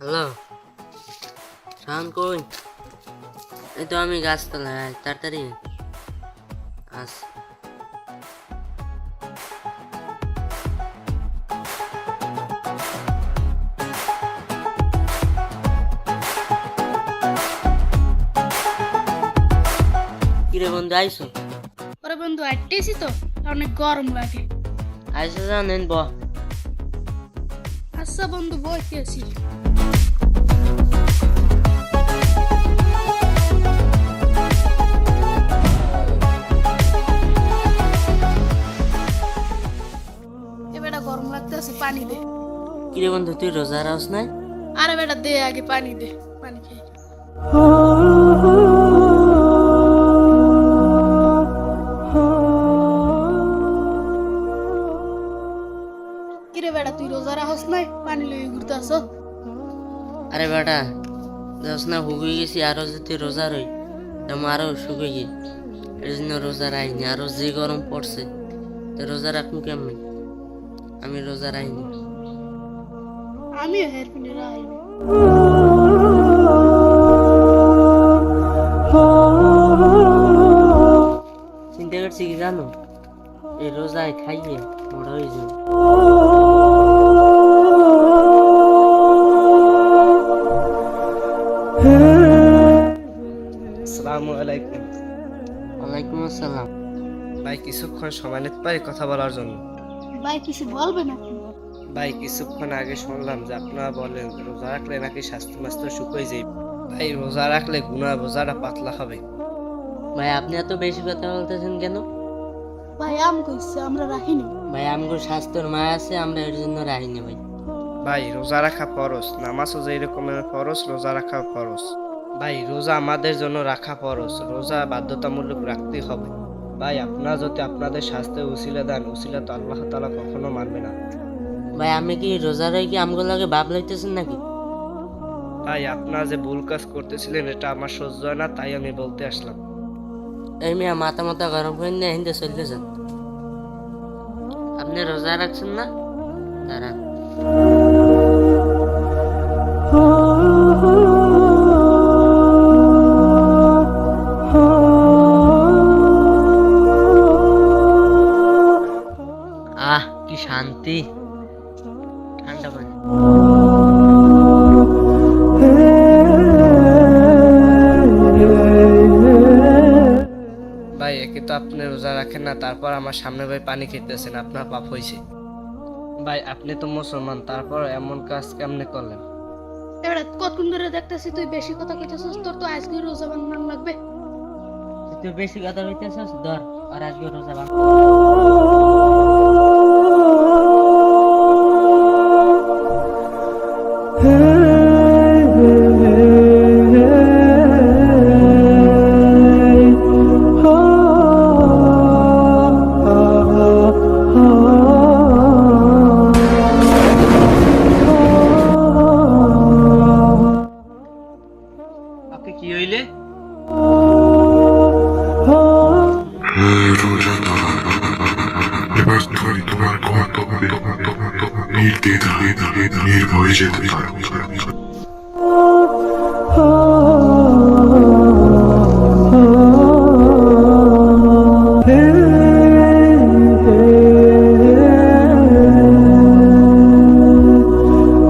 Hello, শান কই? এই তো আমি গাছতলায়, আয় তাড়াতাড়ি আস। কিরে বন্ধু আইসো? ওরে বন্ধু আইটেছি তো অনেক গরম লাগে। আইসো জানেন ব আচ্ছা বন্ধু বইতেছি। এবারে গরম লাগতেছে, পানি দে। কিরে বন্ধু তুই রোজা রাখস নাই? আরে বেটা দে, আগে পানি দে, পানি খেয়ে। কিরে বেটা তুই রোজা রাখস নাই, পানি লই ঘুরতে আসো? আরে বেটা যাস না, হুগুই গেছি, আরো যদি রোজা রই তেমন আরো শুকিয়ে গিয়ে এর জন্য রোজা রাখিনি। আরো যে গরম পড়ছে তো রোজা রাখবো কেমন? আমি রোজা রাখিনি। আমিও হের পিনে রাখি। চিন্তা করছি কি জানো, এই রোজায় খাইয়ে বড় হয়ে যাবে। আসসালামু আলাইকুম। ওয়ালাইকুম আসসালাম। ভাই কিছুক্ষণ সময় নিতে পারি কথা বলার জন্য? ভাই কিছু বলবে নাকি? ভাই কিছুক্ষণ আগে শুনলাম যে আপনারা বলেন রোজা রাখলে নাকি স্বাস্থ্য মাস্ত শুকিয়ে যায়। ভাই রোজা রাখলে গুনাহ বোঝাটা পাতলা হবে। ভাই আপনি এত বেশি কথা বলতেছেন কেন? ভাই আম কইছে আমরা রাখিনি। ভাই আমগো স্বাস্থ্যের মায়া আছে, আমরা এর জন্য রাখিনি ভাই। ভাই রোজা রাখা ফরজ, নামাজও যে রকমের ফরজ রোজা রাখা ফরজ। ভাই রোজা আমাদের জন্য রাখা ফরজ, রোজা বাধ্যতামূলক রাখতে হবে। ভাই আপনারা যদি আপনাদের স্বাস্থ্যে উসিলা দেন, উসিলা তো আল্লাহ তাআলা কখনো মানবে না। ভাই আমি কি রোজা রই কি আমগো লাগে ভাব লইতেছেন নাকি? ভাই আপনারা যে ভুল কাজ করতেছিলেন এটা আমার সহ্য হয় না, তাই আমি বলতে আসলাম। এই মিয়া মাথা মাথা গরম করে নিয়ে হিন্দে চলতেছেন। আপনি রোজা রাখছেন না? দাঁড়ান। আহ কি শান্তি, ঠান্ডা পানি। ভাই একে তো আপনি রোজা রাখেন না, তারপর আমার সামনে ভাই পানি খেতেছেন, আপনার পাপ হয়েছে। ভাই আপনি তো মুসলমান, তারপর এমন কাজ কেমনে করলেন? এবারে কতক্ষণ ধরে দেখতেছি তুই বেশি কথা কইতেছিস, তোর তো আজকে রোজা ভাঙান লাগবে। তুই বেশি কথা কইতেছস, ধর আর আজকে রোজা ভাঙ। আপনি কি হইলে? এবার তুমি তোমার গন্তব্যে নির্দ্বিধায় নির্ভয়ে যেতে পারো।